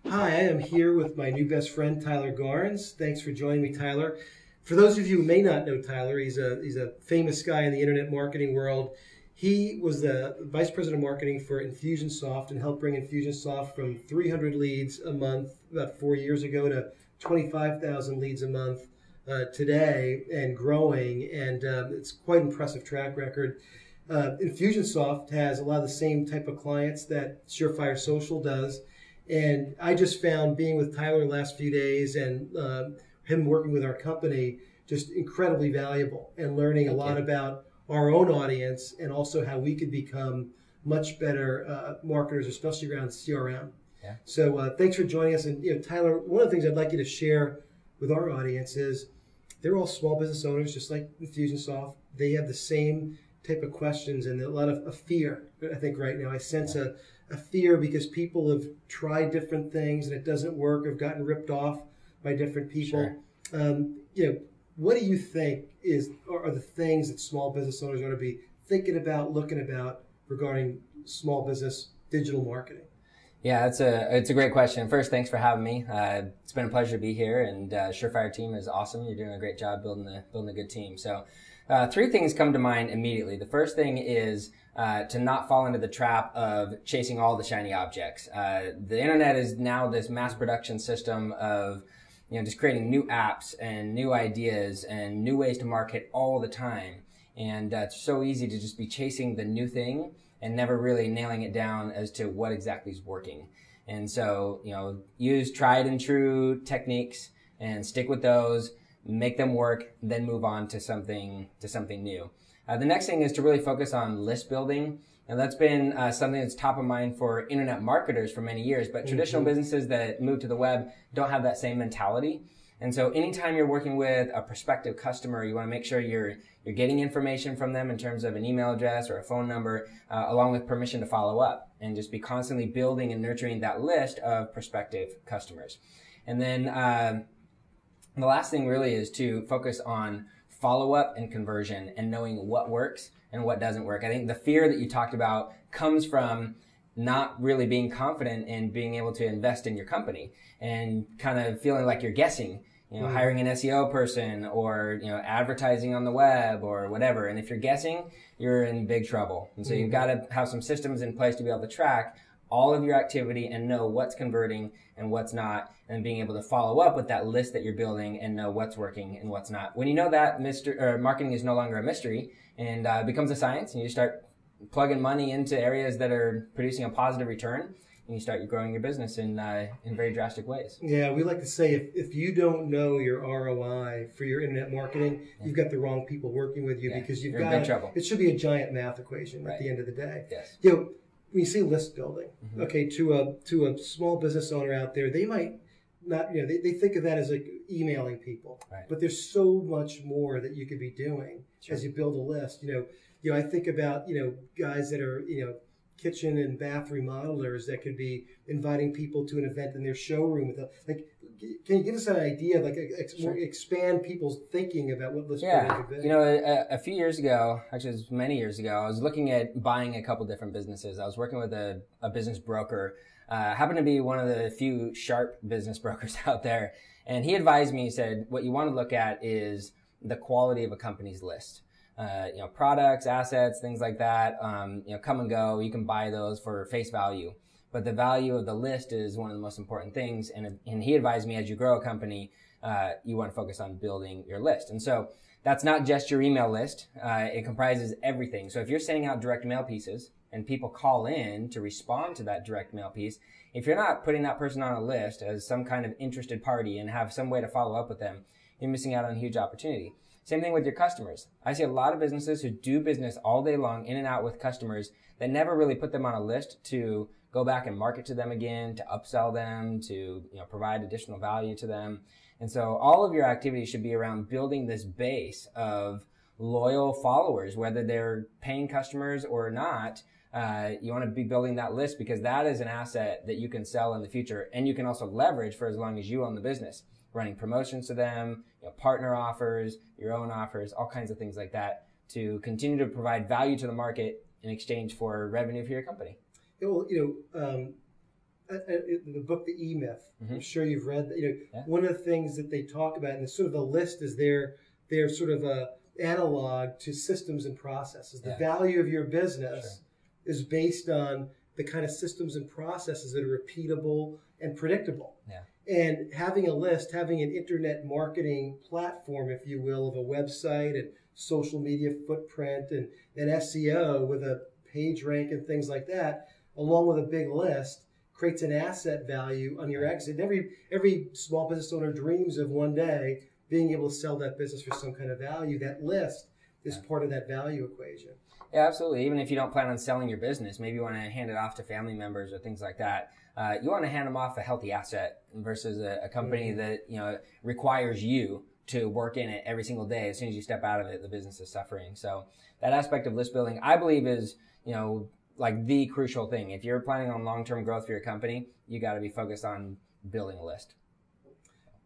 Hi, I am here with my new best friend, Tyler Garns. Thanks for joining me, Tyler. For those of you who may not know Tyler, he's a famous guy in the internet marketing world. He was the vice president of marketing for Infusionsoft and helped bring Infusionsoft from 300 leads a month about 4 years ago to 25,000 leads a month today and growing. And it's quite an impressive track record. Infusionsoft has a lot of the same type of clients that Surefire Social does. And I just found being with Tyler the last few days and him working with our company just incredibly valuable and learning a lot about our own audience and also how we could become much better marketers, especially around CRM. Yeah. So thanks for joining us. And Tyler, one of the things I'd like you to share with our audience is they're all small business owners, just like Infusionsoft. They have the same type of questions and a lot of fear. I think right now I sense a fear because people have tried different things and it doesn't work, have gotten ripped off by different people. Sure. What do you think are the things that small business owners ought to be thinking about, looking about regarding small business digital marketing? Yeah, it's a great question. First, thanks for having me. It's been a pleasure to be here, and Surefire team is awesome. You're doing a great job building a good team. So, three things come to mind immediately. The first thing is to not fall into the trap of chasing all the shiny objects. The internet is now this mass production system of just creating new apps and new ideas and new ways to market all the time. And it's so easy to just be chasing the new thing and never really nailing it down as to what exactly is working. And so, use tried and true techniques and stick with those, make them work, then move on to something new. The next thing is to really focus on list building. And that's been something that's top of mind for internet marketers for many years, but traditional businesses that move to the web don't have that same mentality. And so anytime you're working with a prospective customer, you want to make sure you're getting information from them in terms of an email address or a phone number, along with permission to follow up, and just be constantly building and nurturing that list of prospective customers. And then the last thing really is to focus on follow-up and conversion and knowing what works and what doesn't work. I think the fear that you talked about comes from not really being confident in being able to invest in your company and kind of feeling like you're guessing, hiring an SEO person or, advertising on the web or whatever. And if you're guessing, you're in big trouble. And so you've got to have some systems in place to be able to track all of your activity and know what's converting and what's not, and being able to follow up with that list that you're building and know what's working and what's not. When you know that marketing is no longer a mystery and becomes a science, and you start plugging money into areas that are producing a positive return, and you start growing your business in very drastic ways. Yeah, we like to say if you don't know your ROI for your internet marketing, you've got the wrong people working with you because you're in big trouble. It should be a giant math equation at the end of the day. Yes. When you say list building, okay, to a small business owner out there, they might not, they think of that as like emailing people, but there's so much more that you could be doing as you build a list. I think about guys that are kitchen and bath remodelers that could be inviting people to an event in their showroom. Can you give us an idea of expand people's thinking about what list building could be? A few years ago, actually it was many years ago, I was looking at buying a couple different businesses. I was working with a business broker, happened to be one of the few sharp business brokers out there. And he advised me, he said, what you want to look at is the quality of a company's list. Products, assets, things like that, come and go. You can buy those for face value. But the value of the list is one of the most important things. And he advised me, as you grow a company, you want to focus on building your list. And so that's not just your email list. It comprises everything. So if you're sending out direct mail pieces and people call in to respond to that direct mail piece, if you're not putting that person on a list as some kind of interested party and have some way to follow up with them, you're missing out on a huge opportunity. Same thing with your customers. I see a lot of businesses who do business all day long in and out with customers that never really put them on a list to go back and market to them again, to upsell them, to provide additional value to them. And so all of your activity should be around building this base of loyal followers, whether they're paying customers or not. You want to be building that list because that is an asset that you can sell in the future, and you can also leverage for as long as you own the business, running promotions to them, partner offers, your own offers, all kinds of things like that to continue to provide value to the market in exchange for revenue for your company. Well, the book, The E-Myth. Mm-hmm. I'm sure you've read that. Yeah. One of the things that they talk about, and sort of the list is their sort of a analog to systems and processes. The value of your business is based on the kind of systems and processes that are repeatable and predictable. Yeah. And having a list, having an internet marketing platform, if you will, of a website and social media footprint and SEO with a page rank and things like that, along with a big list, creates an asset value on your exit. And every small business owner dreams of one day being able to sell that business for some kind of value. That list is part of that value equation. Yeah, absolutely. Even if you don't plan on selling your business, maybe you want to hand it off to family members or things like that. You want to hand them off a healthy asset versus a company that requires you to work in it every single day. As soon as you step out of it, the business is suffering. So that aspect of list building, I believe, is like the crucial thing. If you're planning on long-term growth for your company, you got to be focused on building a list.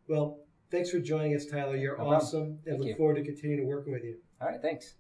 Well, thanks for joining us, Tyler. You're awesome, and look forward to continuing to working with you. All right, thanks.